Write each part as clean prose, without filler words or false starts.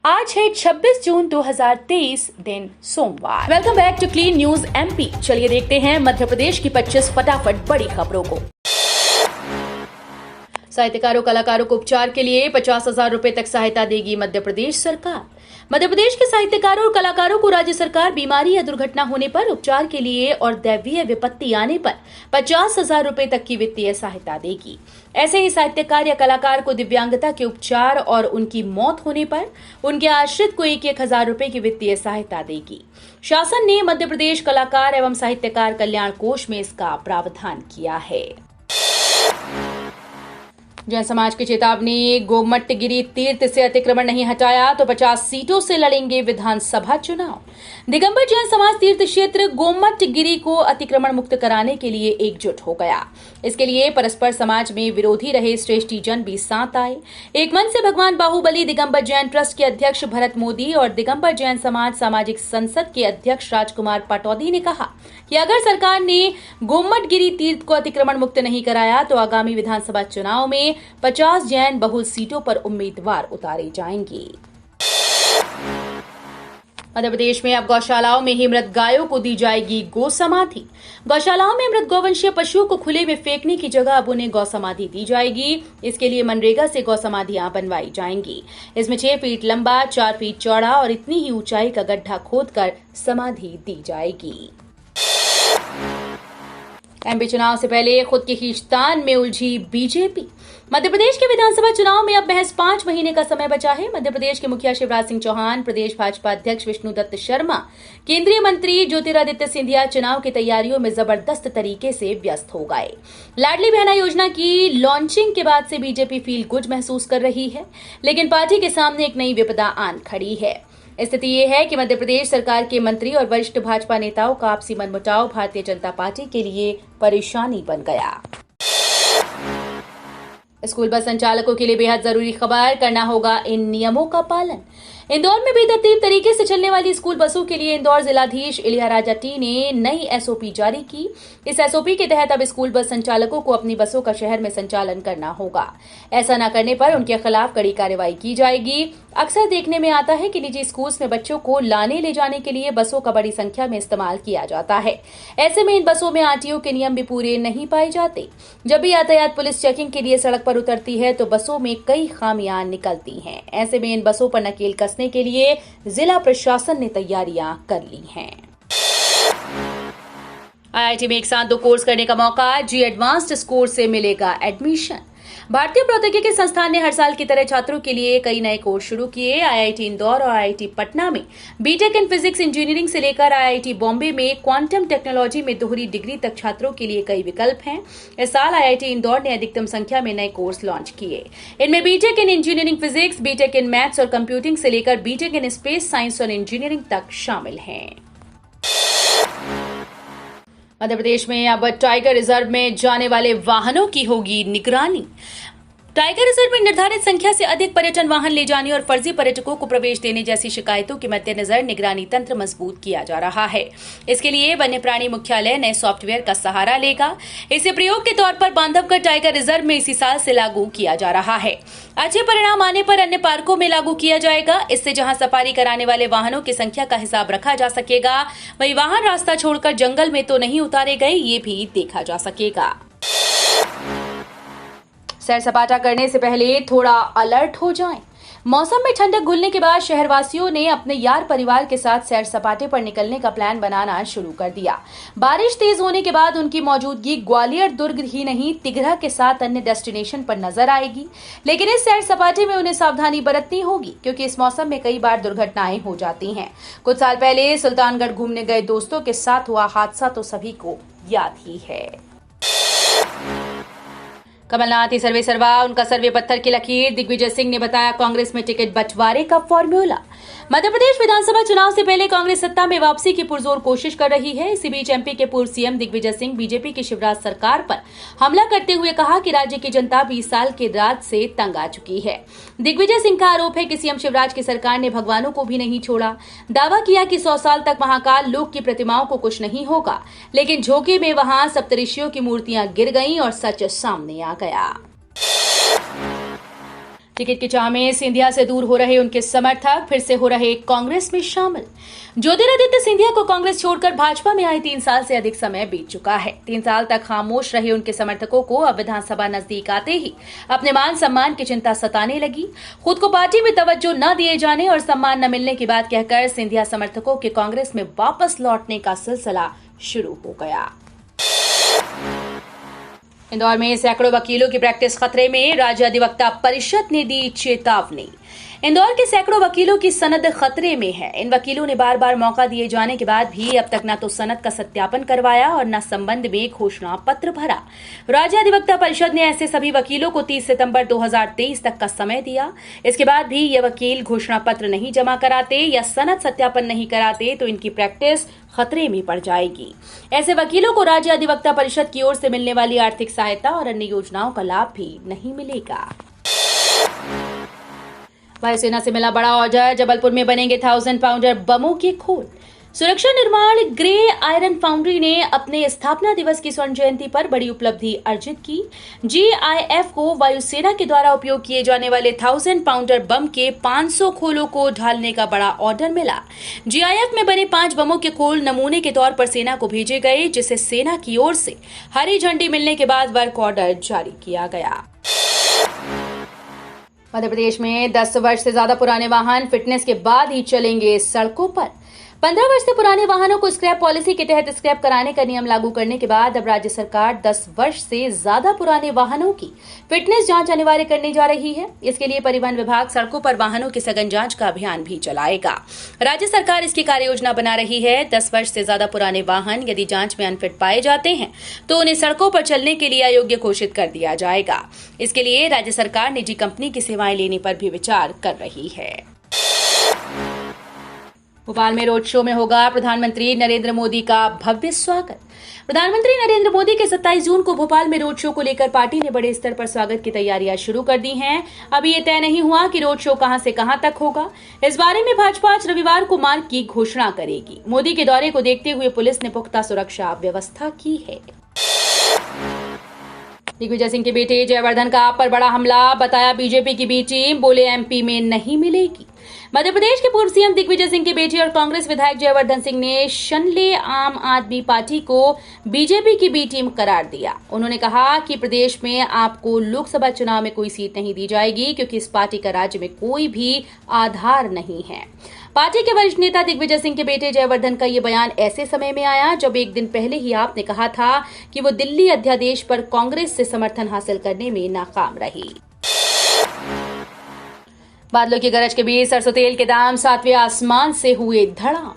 आज है 26 जून 2023 दिन सोमवार। Welcome back to clean news MP. चलिए देखते हैं मध्य प्रदेश की 25 फटाफट बड़ी खबरों को। साहित्यकारों कलाकारों को उपचार के लिए 50,000 रुपए तक सहायता देगी मध्य प्रदेश सरकार। मध्य प्रदेश के साहित्यकारों और कलाकारों को राज्य सरकार बीमारी या दुर्घटना होने पर उपचार के लिए और दैवीय विपत्ति आने पर 50,000 रुपए तक की वित्तीय सहायता देगी। ऐसे ही साहित्यकार या कलाकार को दिव्यांगता के उपचार और उनकी मौत होने पर उनके आश्रित को 1,000 रुपए की वित्तीय सहायता देगी। शासन ने मध्य प्रदेश कलाकार एवं साहित्यकार कल्याण कोष में इसका प्रावधान किया है। जैन समाज की चेतावनी, गोमट्टगिरी तीर्थ से अतिक्रमण नहीं हटाया तो 50 सीटों से लड़ेंगे विधानसभा चुनाव। दिगंबर जैन समाज तीर्थ क्षेत्र गोमट्टगिरी को अतिक्रमण मुक्त कराने के लिए एकजुट हो गया। इसके लिए परस्पर समाज में विरोधी रहे श्रेष्ठी जन भी साथ आए। एक मन से भगवान बाहुबली दिगंबर जैन ट्रस्ट के अध्यक्ष भरत मोदी और दिगंबर जैन समाज सामाजिक संसद के अध्यक्ष राजकुमार पटौदी ने कहा कि अगर सरकार ने गोमट्टगिरी तीर्थ को अतिक्रमण मुक्त नहीं कराया तो आगामी विधानसभा चुनाव में 50 जैन बहुल सीटों पर उम्मीदवार उतारे जाएंगे। मध्य प्रदेश में अब गौशालाओं में ही मृत गायों को दी जाएगी गौ समाधि। गौशालाओं में मृत गौवंशीय पशुओं को खुले में फेंकने की जगह अब उन्हें गौ समाधि दी जाएगी। इसके लिए मनरेगा से गौ समाधियां बनवाई जाएंगी। इसमें 6 फीट लंबा, 4 फीट चौड़ा और इतनी ही ऊंचाई का गड्ढा खोदकर समाधि दी जाएगी। एमपी चुनाव से पहले खुद के खींचतान में उलझी बीजेपी। मध्य प्रदेश के विधानसभा चुनाव में अब महज 5 महीने का समय बचा है। मध्य प्रदेश के मुखिया शिवराज सिंह चौहान, प्रदेश भाजपा अध्यक्ष विष्णुदत्त शर्मा, केंद्रीय मंत्री ज्योतिरादित्य सिंधिया चुनाव की तैयारियों में जबरदस्त तरीके से व्यस्त हो गए। लाडली बहना योजना की लॉन्चिंग के बाद से बीजेपी फील गुड महसूस कर रही है, लेकिन पार्टी के सामने एक नई विपदा आन खड़ी है। स्थिति ये है कि मध्य प्रदेश सरकार के मंत्री और वरिष्ठ भाजपा नेताओं का आपसी मनमुटाव भारतीय जनता पार्टी के लिए परेशानी बन गया। स्कूल बस संचालकों के लिए बेहद जरूरी खबर, करना होगा इन नियमों का पालन। इंदौर में बेतरतीब तरीके से चलने वाली स्कूल बसों के लिए इंदौर जिलाधीश इलियाराजा टी ने नई एसओपी जारी की। इस एसओपी के तहत अब स्कूल बस संचालकों को अपनी बसों का शहर में संचालन करना होगा। ऐसा न करने पर उनके खिलाफ कड़ी कार्रवाई की जाएगी। अक्सर देखने में आता है कि निजी स्कूल्स में बच्चों को लाने ले जाने के लिए बसों का बड़ी संख्या में इस्तेमाल किया जाता है। ऐसे में इन बसों में आरटीओ के नियम भी पूरे नहीं पाए जाते। जब भी यातायात पुलिस चेकिंग के लिए सड़क पर उतरती है तो बसों में कई खामियां निकलती हैं। ऐसे में इन बसों पर नकेल कसने के लिए जिला प्रशासन ने तैयारियां कर ली हैं। आईआईटी में एक साथ 2 कोर्स करने का मौका, जी एडवांस्ड स्कोर से मिलेगा एडमिशन। भारतीय प्रौद्योगिकी संस्थान ने हर साल की तरह छात्रों के लिए कई नए कोर्स शुरू किए। आईआईटी इंदौर और आईआईटी पटना में बीटेक इन फिजिक्स इंजीनियरिंग से लेकर आईआईटी बॉम्बे में क्वांटम टेक्नोलॉजी में दोहरी डिग्री तक छात्रों के लिए कई विकल्प हैं। इस साल आईआईटी इंदौर ने अधिकतम संख्या में नए कोर्स लॉन्च किए। इनमें BTech in engineering physics, BTech in maths और कंप्यूटिंग से लेकर बीटेक इन स्पेस साइंस और इंजीनियरिंग तक शामिल हैं। मध्य प्रदेश में अब टाइगर रिजर्व में जाने वाले वाहनों की होगी निगरानी। टाइगर रिजर्व में निर्धारित संख्या से अधिक पर्यटन वाहन ले जाने और फर्जी पर्यटकों को प्रवेश देने जैसी शिकायतों के मद्देनजर निगरानी तंत्र मजबूत किया जा रहा है। इसके लिए वन्य प्राणी मुख्यालय नए सॉफ्टवेयर का सहारा लेगा। इसे प्रयोग के तौर पर बांधवगढ़ टाइगर रिजर्व में इसी साल से लागू किया जा रहा है। अच्छे परिणाम आने पर अन्य पार्कों में लागू किया जाएगा। इससे जहां सफारी कराने वाले वाहनों की संख्या का हिसाब रखा जा सकेगा, वहीं वाहन रास्ता छोड़कर जंगल में तो नहीं उतारे गए, ये भी देखा जा सकेगा। सैर सपाटा करने से पहले थोड़ा अलर्ट हो जाएं। मौसम में ठंडक घुलने के बाद शहरवासियों ने अपने यार परिवार के साथ सैर सपाटे पर निकलने का प्लान बनाना शुरू कर दिया। बारिश तेज होने के बाद उनकी मौजूदगी ग्वालियर दुर्ग ही नहीं तिघरा के साथ अन्य डेस्टिनेशन पर नजर आएगी। लेकिन इस सैर सपाटे में उन्हें सावधानी बरतनी होगी, क्योंकि इस मौसम में कई बार दुर्घटनाएं हो जाती हैं। कुछ साल पहले सुल्तानगढ़ घूमने गए दोस्तों के साथ हुआ हादसा तो सभी को याद ही है। कमलनाथ ही सर्वे सर्वा, उनका सर्वे पत्थर की लकीर। दिग्विजय सिंह ने बताया कांग्रेस में टिकट बंटवारे का फॉर्मूला। मध्य प्रदेश विधानसभा चुनाव से पहले कांग्रेस सत्ता में वापसी की पुरजोर कोशिश कर रही है। इसी बीच एमपी के पूर्व सीएम दिग्विजय सिंह बीजेपी की शिवराज सरकार पर हमला करते हुए कहा कि राज्य की जनता 20 साल के राज से तंग आ चुकी है। दिग्विजय सिंह का आरोप है कि सीएम शिवराज की सरकार ने भगवानों को भी नहीं छोड़ा। दावा किया कि 100 साल तक महाकाल लोक की प्रतिमाओं को कुछ नहीं होगा, लेकिन झोंके में वहां सप्तऋषियों की मूर्तियां गिर गईं और सच सामने आ गया। टिकट की चाह में सिंधिया से दूर हो रहे उनके समर्थक फिर से हो रहे कांग्रेस में शामिल। ज्योतिरादित्य सिंधिया को कांग्रेस छोड़कर भाजपा में आए 3 साल से अधिक समय बीत चुका है। 3 साल तक खामोश रहे उनके समर्थकों को अब विधानसभा नजदीक आते ही अपने मान सम्मान की चिंता सताने लगी। खुद को पार्टी में तवज्जो न दिए जाने और सम्मान न मिलने की बात कहकर सिंधिया समर्थकों के कांग्रेस में वापस लौटने का सिलसिला शुरू हो गया। इंदौर में सैकड़ों वकीलों की प्रैक्टिस खतरे में, राज्य अधिवक्ता परिषद ने दी चेतावनी। इंदौर के सैकड़ों वकीलों की सनद खतरे में है। इन वकीलों ने बार बार मौका दिए जाने के बाद भी अब तक न तो सनद का सत्यापन करवाया और न संबंध में घोषणा पत्र भरा। राज्य अधिवक्ता परिषद ने ऐसे सभी वकीलों को 30 सितंबर 2023 तक का समय दिया। इसके बाद भी ये वकील घोषणा पत्र नहीं जमा कराते या सनद सत्यापन नहीं कराते तो इनकी प्रैक्टिस खतरे में पड़ जाएगी। ऐसे वकीलों को राज्य अधिवक्ता परिषद की ओर से मिलने वाली आर्थिक सहायता और अन्य योजनाओं का लाभ भी नहीं मिलेगा। वायुसेना से मिला बड़ा ऑर्डर, जबलपुर में बनेंगे 1000 पाउंडर बमों की खोल। सुरक्षा निर्माण ग्रे आयरन फाउंड्री ने अपने स्थापना दिवस की स्वर्ण जयंती पर बड़ी उपलब्धि अर्जित की। GIF को वायुसेना के द्वारा उपयोग किए जाने वाले 1000 पाउंडर बम के 500 खोलों को ढालने का बड़ा ऑर्डर मिला। GIF में बने 5 बमों के खोल नमूने के तौर पर सेना को भेजे गए, जिसे सेना की ओर से हरी झंडी मिलने के बाद वर्क ऑर्डर जारी किया गया। मध्य प्रदेश में 10 वर्ष से ज्यादा पुराने वाहन फिटनेस के बाद ही चलेंगे सड़कों पर। 15 वर्ष से पुराने वाहनों को स्क्रैप पॉलिसी के तहत स्क्रैप कराने का नियम लागू करने के बाद अब राज्य सरकार 10 वर्ष से ज्यादा पुराने वाहनों की फिटनेस जांच अनिवार्य करने जा रही है। इसके लिए परिवहन विभाग सड़कों पर वाहनों की सघन जांच का अभियान भी चलाएगा। राज्य सरकार इसकी कार्य योजना बना रही है। 10 वर्ष से ज्यादा पुराने वाहन यदि जांच में अनफिट पाए जाते हैं तो उन्हें सड़कों पर चलने के लिए अयोग्य घोषित कर दिया जाएगा। इसके लिए राज्य सरकार निजी कंपनी की सेवाएं लेने पर भी विचार कर रही है। भोपाल में रोड शो में होगा प्रधानमंत्री नरेंद्र मोदी का भव्य स्वागत। प्रधानमंत्री नरेंद्र मोदी के 27 जून को भोपाल में रोड शो को लेकर पार्टी ने बड़े स्तर पर स्वागत की तैयारियां शुरू कर दी हैं। अभी ये तय नहीं हुआ कि रोड शो कहां से कहां तक होगा। इस बारे में भाजपा आज रविवार को मार्ग की घोषणा करेगी। मोदी के दौरे को देखते हुए पुलिस ने पुख्ता सुरक्षा व्यवस्था की है। दिग्विजय सिंह के बेटे जयवर्धन का आप पर बड़ा हमला, बताया बीजेपी की बी टीम, बोले MP में नहीं मिलेगी। मध्य प्रदेश के पूर्व सीएम दिग्विजय सिंह के बेटे और कांग्रेस विधायक जयवर्धन सिंह ने शनले आम आदमी पार्टी को बीजेपी की बी टीम करार दिया। उन्होंने कहा कि प्रदेश में आपको लोकसभा चुनाव में कोई सीट नहीं दी जाएगी क्योंकि इस पार्टी का राज्य में कोई भी आधार नहीं है। पार्टी के वरिष्ठ नेता दिग्विजय सिंह के बेटे जयवर्धन का ये बयान ऐसे समय में आया जब एक दिन पहले ही आपने कहा था कि वो दिल्ली अध्यादेश पर कांग्रेस से समर्थन हासिल करने में नाकाम रही। बादलों की गरज के बीच सरसों तेल के दाम 7वें आसमान से हुए धड़ाम।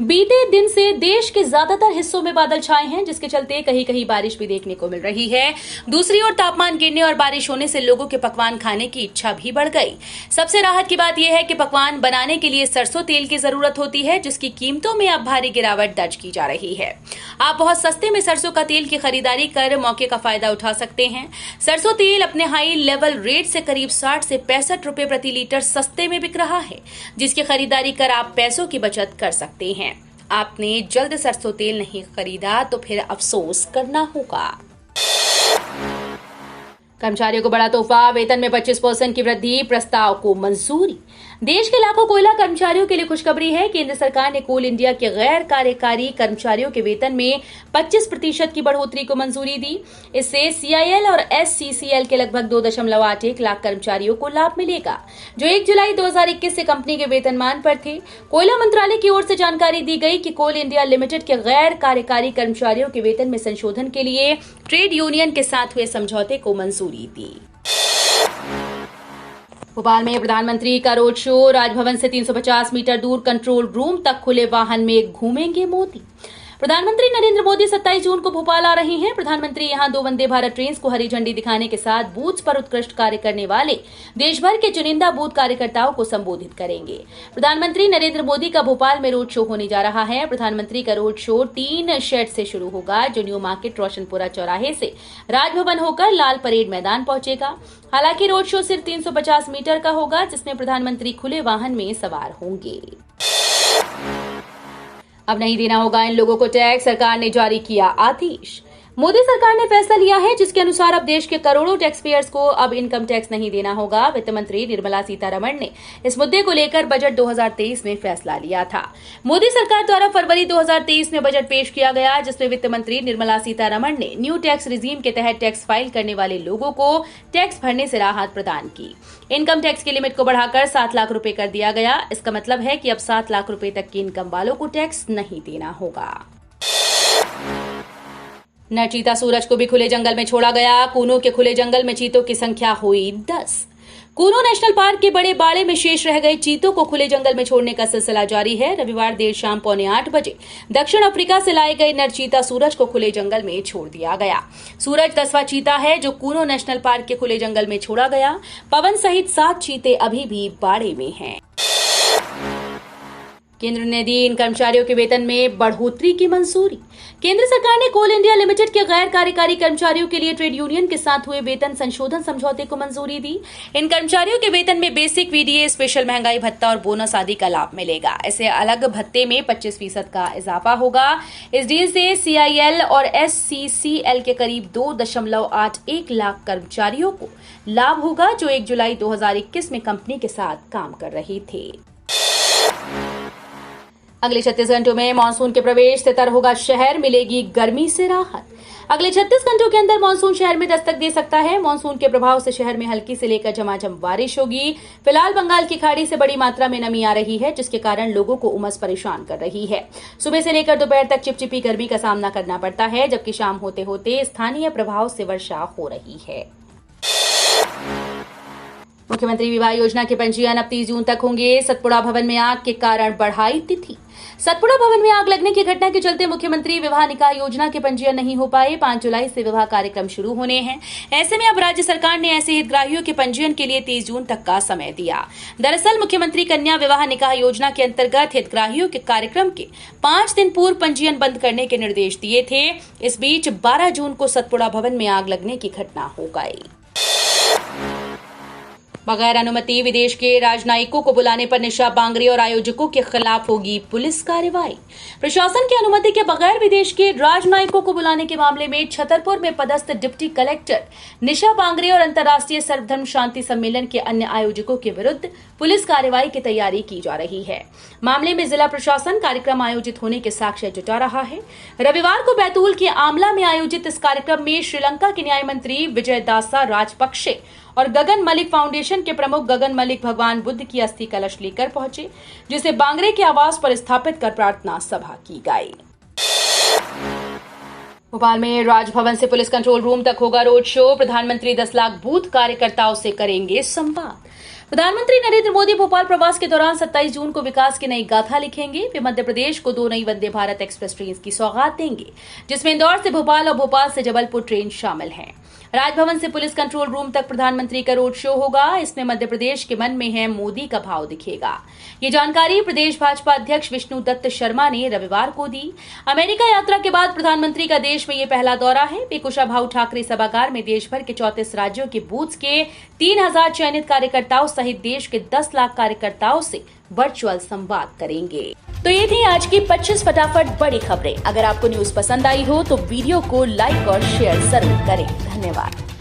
बीते दिन से देश के ज्यादातर हिस्सों में बादल छाए हैं, जिसके चलते कहीं कहीं बारिश भी देखने को मिल रही है। दूसरी ओर तापमान गिरने और बारिश होने से लोगों के पकवान खाने की इच्छा भी बढ़ गई। सबसे राहत की बात यह है कि पकवान बनाने के लिए सरसों तेल की जरूरत होती है, जिसकी कीमतों में अब भारी गिरावट दर्ज की जा रही है। आप बहुत सस्ते में सरसों का तेल की खरीदारी कर मौके का फायदा उठा सकते हैं। सरसों तेल अपने हाई लेवल रेट से करीब 60 से 65 रुपए प्रति लीटर सस्ते में बिक रहा है, जिसकी खरीदारी कर आप पैसों की बचत कर सकते हैं। आपने जल्द सरसों तेल नहीं खरीदा तो फिर अफसोस करना होगा। कर्मचारियों को बड़ा तोहफा, वेतन में 25% की वृद्धि, प्रस्ताव को मंजूरी। देश के लाखों कोयला कर्मचारियों के लिए खुशखबरी है। केंद्र सरकार ने कोल इंडिया के गैर कार्यकारी कर्मचारियों के वेतन में 25% की बढ़ोतरी को मंजूरी दी। इससे CIL और SCCL के लगभग 2.81 लाख कर्मचारियों को लाभ मिलेगा, जो 1 जुलाई 2021 से कंपनी के वेतनमान पर थे। कोयला मंत्रालय की ओर से जानकारी दी गई कि कोल इंडिया लिमिटेड के गैर कार्यकारी कर्मचारियों के वेतन में संशोधन के लिए ट्रेड यूनियन के साथ हुए समझौते को मंजूरी दी। भोपाल में प्रधानमंत्री का रोड शो, राजभवन से 350 मीटर दूर कंट्रोल रूम तक खुले वाहन में घूमेंगे मोदी। प्रधानमंत्री नरेंद्र मोदी 27 जून को भोपाल आ रहे हैं। प्रधानमंत्री यहां 2 वंदे भारत ट्रेन को हरी झंडी दिखाने के साथ बूथ पर उत्कृष्ट कार्य करने वाले देश भर के चुनिंदा बूथ कार्यकर्ताओं को संबोधित करेंगे। प्रधानमंत्री नरेंद्र मोदी का भोपाल में रोड शो होने जा रहा है। प्रधानमंत्री का रोड शो 3 शेड से शुरू होगा, जो न्यू मार्केट रोशनपुरा चौराहे से राजभवन होकर लाल परेड मैदान पहुंचेगा। हालांकि रोड शो सिर्फ 350 मीटर का होगा, जिसमें प्रधानमंत्री खुले वाहन में सवार होंगे। अब नहीं देना होगा इन लोगों को टैक्स, सरकार ने जारी किया आदेश। मोदी सरकार ने फैसला लिया है जिसके अनुसार अब देश के करोड़ों टैक्स पेयर्स को अब इनकम टैक्स नहीं देना होगा। वित्त मंत्री निर्मला सीतारमण ने इस मुद्दे को लेकर बजट 2023 में फैसला लिया था। मोदी सरकार द्वारा फरवरी 2023 में बजट पेश किया गया, जिसमें वित्त मंत्री निर्मला सीतारमण ने न्यू टैक्स रिजीम के तहत टैक्स फाइल करने वाले लोगों को टैक्स भरने से राहत प्रदान की। इनकम टैक्स की लिमिट को बढ़ाकर 7 लाख रुपए कर दिया गया। इसका मतलब है कि अब 7 लाख रुपए तक की इनकम वालों को टैक्स नहीं देना होगा। नर चीता सूरज को भी खुले जंगल में छोड़ा गया। कूनो के खुले जंगल में चीतों की संख्या हुई 10। कूनो नेशनल पार्क के बड़े बाड़े में शेष रह गए चीतों को खुले जंगल में छोड़ने का सिलसिला जारी है। रविवार देर शाम 7:45 बजे दक्षिण अफ्रीका से लाए गए नर चीता सूरज को खुले जंगल में छोड़ दिया गया। सूरज 10वां चीता है जो कूनो नेशनल पार्क के खुले जंगल में छोड़ा गया। पवन सहित 7 चीते अभी भी बाड़े में हैं। केंद्र ने दी इन कर्मचारियों के वेतन में बढ़ोतरी की मंजूरी। केंद्र सरकार ने कोल इंडिया लिमिटेड के गैर कार्यकारी कर्मचारियों के लिए ट्रेड यूनियन के साथ हुए वेतन संशोधन समझौते को मंजूरी दी। इन कर्मचारियों के वेतन में बेसिक, वीडीए, स्पेशल महंगाई भत्ता और बोनस आदि का लाभ मिलेगा। ऐसे अलग भत्ते में 25% का इजाफा होगा। इस डील से सीआईएल और एससीसीएल के करीब 2.81 लाख कर्मचारियों को लाभ होगा जो 1 जुलाई 2021 में कंपनी के साथ काम कर रहे थे। अगले 36 घंटों में मानसून के प्रवेश से तर होगा शहर, मिलेगी गर्मी से राहत। अगले 36 घंटों के अंदर मानसून शहर में दस्तक दे सकता है। मानसून के प्रभाव से शहर में हल्की से लेकर झमाझम बारिश होगी। फिलहाल बंगाल की खाड़ी से बड़ी मात्रा में नमी आ रही है, जिसके कारण लोगों को उमस परेशान कर रही है। सुबह से लेकर दोपहर तक चिपचिपी गर्मी का सामना करना पड़ता है, जबकि शाम होते होते स्थानीय प्रभाव से वर्षा हो रही है। मुख्यमंत्री विवाह योजना के पंजीयन अब 30 जून तक होंगे। सतपुड़ा भवन में आग के कारण बढ़ाई तिथि। सतपुड़ा भवन में आग लगने की घटना के चलते मुख्यमंत्री विवाह निकाह योजना के पंजीयन नहीं हो पाए। 5 जुलाई से विवाह कार्यक्रम शुरू होने हैं। ऐसे में अब राज्य सरकार ने ऐसे हितग्राहियों के पंजीयन के लिए 30 जून तक का समय दिया। दरअसल मुख्यमंत्री कन्या विवाह निकाह योजना के अंतर्गत हितग्राहियों के कार्यक्रम के 5 दिन पूर्व पंजीयन बंद करने के निर्देश दिए थे। इस बीच 12 जून को सतपुड़ा भवन में आग लगने की घटना हो गई। बगैर अनुमति विदेश के राजनयिकों को बुलाने पर निशा बांगरे और आयोजकों के खिलाफ होगी पुलिस कार्रवाई। प्रशासन की अनुमति के बगैर विदेश के राजनयिकों को बुलाने के मामले में छतरपुर में पदस्थ डिप्टी कलेक्टर निशा बांगरे और अंतर्राष्ट्रीय सर्वधर्म शांति सम्मेलन के अन्य आयोजकों के विरुद्ध पुलिस कार्रवाई की तैयारी की जा रही है। मामले में जिला प्रशासन कार्यक्रम आयोजित होने के साक्ष्य जुटा रहा है। रविवार को बैतूल के आमला में आयोजित इस कार्यक्रम में श्रीलंका के न्याय मंत्री विजय दासा राजपक्षे और गगन मलिक फाउंडेशन के प्रमुख गगन मलिक भगवान बुद्ध की अस्थि कलश लेकर पहुंचे, जिसे बांगरे के आवास पर स्थापित कर प्रार्थना सभा की गई। भोपाल में राजभवन से पुलिस कंट्रोल रूम तक होगा रोड शो। प्रधानमंत्री 10 लाख बूथ कार्यकर्ताओं से करेंगे संवाद। प्रधानमंत्री नरेंद्र मोदी भोपाल प्रवास के दौरान 27 जून को विकास की नई गाथा लिखेंगे। वे मध्य प्रदेश को 2 नई वंदे भारत एक्सप्रेस ट्रेन की सौगात देंगे, जिसमें इंदौर से भोपाल और भोपाल से जबलपुर ट्रेन शामिल है। राजभवन से पुलिस कंट्रोल रूम तक प्रधानमंत्री का रोड शो होगा। इसमें मध्य प्रदेश के मन में है मोदी का भाव दिखेगा। ये जानकारी प्रदेश भाजपा अध्यक्ष विष्णु दत्त शर्मा ने रविवार को दी। अमेरिका यात्रा के बाद प्रधानमंत्री का देश में ये पहला दौरा है। वे कुशाभाऊ ठाकरे सभागार में देश भर के 34 राज्यों के बूथ के 3000 चयनित कार्यकर्ताओं सहित देश के 10 लाख कार्यकर्ताओं से वर्चुअल संवाद करेंगे। तो ये थी आज की 25 फटाफट बड़ी खबरें। अगर आपको न्यूज पसंद आई हो तो वीडियो को लाइक और शेयर जरूर करें। धन्यवाद।